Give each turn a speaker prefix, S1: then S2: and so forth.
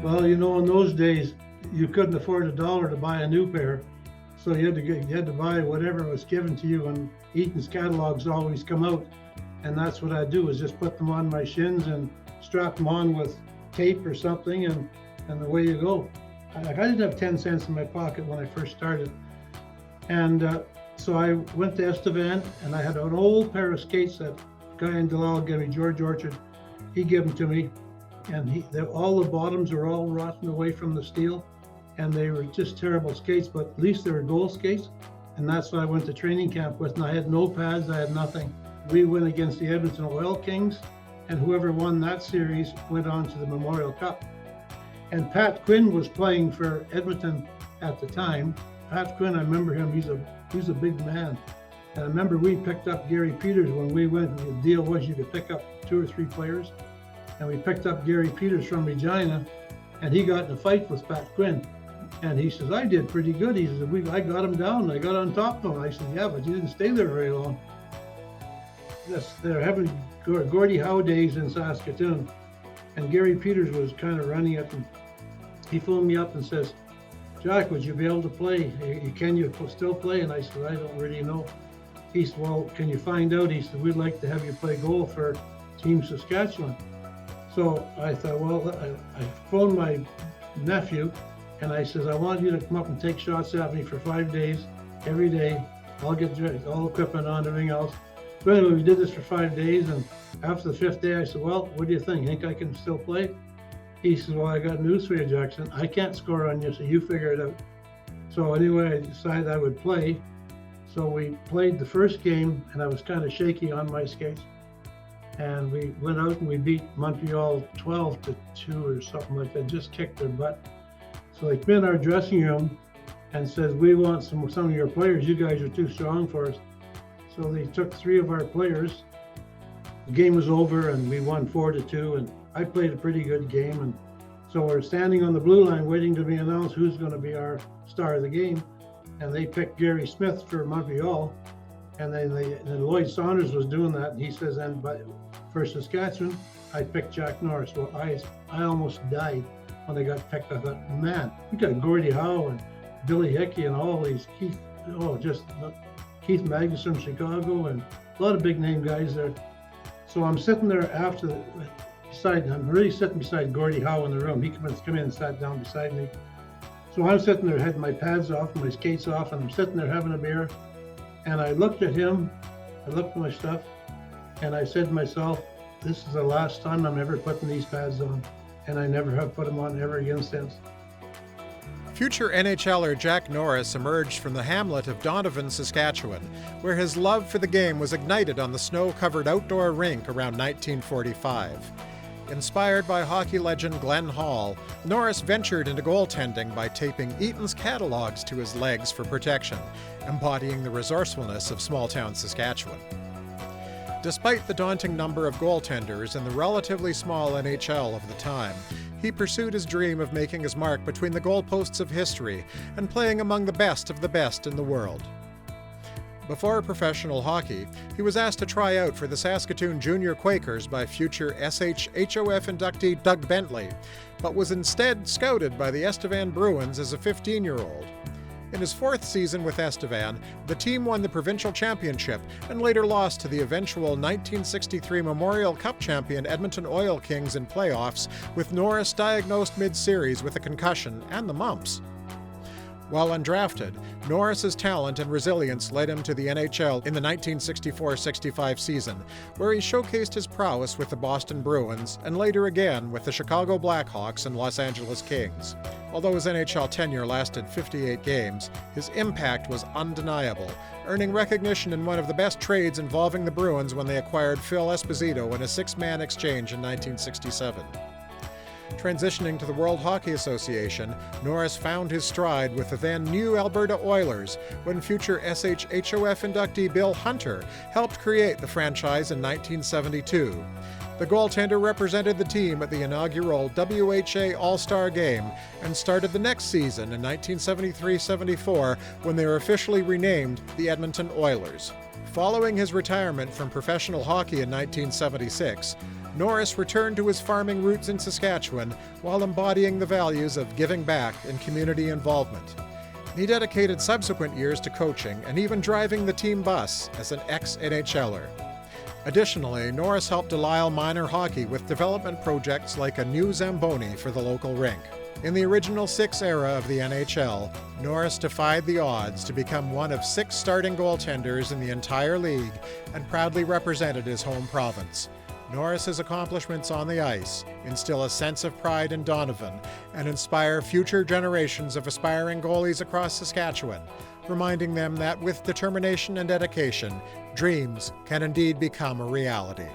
S1: Well, in those days, you couldn't afford $1 to buy a new pair, so you had to buy whatever was given to you. And Eaton's catalogs always come out, and that's what I do is just put them on my shins and strap them on with tape or something, and away you go. I didn't have 10 cents in my pocket when I first started, and so I went to Estevan, and I had an old pair of skates that guy in Delisle gave me, George Orchard. He gave them to me, and all the bottoms were all rotten away from the steel, and they were just terrible skates, but at least they were goal skates, and that's what I went to training camp with, and I had no pads, I had nothing. We went against the Edmonton Oil Kings, and whoever won that series went on to the Memorial Cup. And Pat Quinn was playing for Edmonton at the time. Pat Quinn, I remember him, he's a big man. And I remember we picked up Gary Peters when we went, the deal was you could pick up 2 or 3 players. And we picked up Gary Peters from Regina, and he got in a fight with Pat Quinn. And he says, I did pretty good. He says, I got him down, I got on top of him. I said, yeah, but you didn't stay there very long. They're having Gordie Howe days in Saskatoon, and Gary Peters was kind of running it, and he phoned me up and says, Jack, would you be able to play? Can you still play? And I said, I don't really know. He said, well, can you find out? He said, we'd like to have you play goal for Team Saskatchewan. So I thought, well, I phoned my nephew, and I says, I want you to come up and take shots at me for 5 days, every day. I'll get all equipment on, everything else. So anyway, we did this for 5 days, and after the 5th day, I said, well, what do you think? Think I can still play? He says, well, I got news for you, Jackson. I can't score on you, so you figure it out. So anyway, I decided I would play. So we played the first game, and I was kind of shaky on my skates. And we went out and we beat Montreal 12-2 or something like that, just kicked their butt. So they come in our dressing room and says, we want some of your players. You guys are too strong for us. So they took 3 of our players. The game was over and we won 4-2, and I played a pretty good game. And so we're standing on the blue line waiting to be announced who's going to be our star of the game. And they picked Gary Smith for Montreal. And then Lloyd Saunders was doing that. And he says, and for Saskatchewan, I picked Jack Norris. Well, I almost died when I got picked. I thought, man, we got Gordie Howe and Billy Hickey and all these Keith Magnus from Chicago, and a lot of big name guys there. So I'm sitting there I'm really sitting beside Gordie Howe in the room. He came in and sat down beside me. So I'm sitting there, had my pads off, my skates off, and I'm sitting there having a beer. And I looked at him, I looked at my stuff, and I said to myself, this is the last time I'm ever putting these pads on. And I never have put them on ever again since.
S2: Future NHLer Jack Norris emerged from the hamlet of Donovan, Saskatchewan, where his love for the game was ignited on the snow-covered outdoor rink around 1945. Inspired by hockey legend Glenn Hall, Norris ventured into goaltending by taping Eaton's catalogs to his legs for protection, embodying the resourcefulness of small-town Saskatchewan. Despite the daunting number of goaltenders in the relatively small NHL of the time, he pursued his dream of making his mark between the goalposts of history and playing among the best of the best in the world. Before professional hockey, he was asked to try out for the Saskatoon Junior Quakers by future SHHOF inductee Doug Bentley, but was instead scouted by the Estevan Bruins as a 15-year-old. In his 4th season with Estevan, the team won the provincial championship and later lost to the eventual 1963 Memorial Cup champion Edmonton Oil Kings in playoffs, with Norris diagnosed mid-series with a concussion and the mumps. While undrafted, Norris's talent and resilience led him to the NHL in the 1964-65 season, where he showcased his prowess with the Boston Bruins and later again with the Chicago Blackhawks and Los Angeles Kings. Although his NHL tenure lasted 58 games, his impact was undeniable, earning recognition in one of the best trades involving the Bruins when they acquired Phil Esposito in a 6-man exchange in 1967. Transitioning to the World Hockey Association, Norris found his stride with the then new Alberta Oilers when future SHHOF inductee Bill Hunter helped create the franchise in 1972. The goaltender represented the team at the inaugural WHA All-Star Game and started the next season in 1973-74 when they were officially renamed the Edmonton Oilers. Following his retirement from professional hockey in 1976, Norris returned to his farming roots in Saskatchewan while embodying the values of giving back and community involvement. He dedicated subsequent years to coaching and even driving the team bus as an ex-NHLer. Additionally, Norris helped Delisle minor hockey with development projects like a new Zamboni for the local rink. In the original 6 era of the NHL, Norris defied the odds to become one of 6 starting goaltenders in the entire league and proudly represented his home province. Norris's accomplishments on the ice instill a sense of pride in Donovan and inspire future generations of aspiring goalies across Saskatchewan, reminding them that with determination and dedication, dreams can indeed become a reality.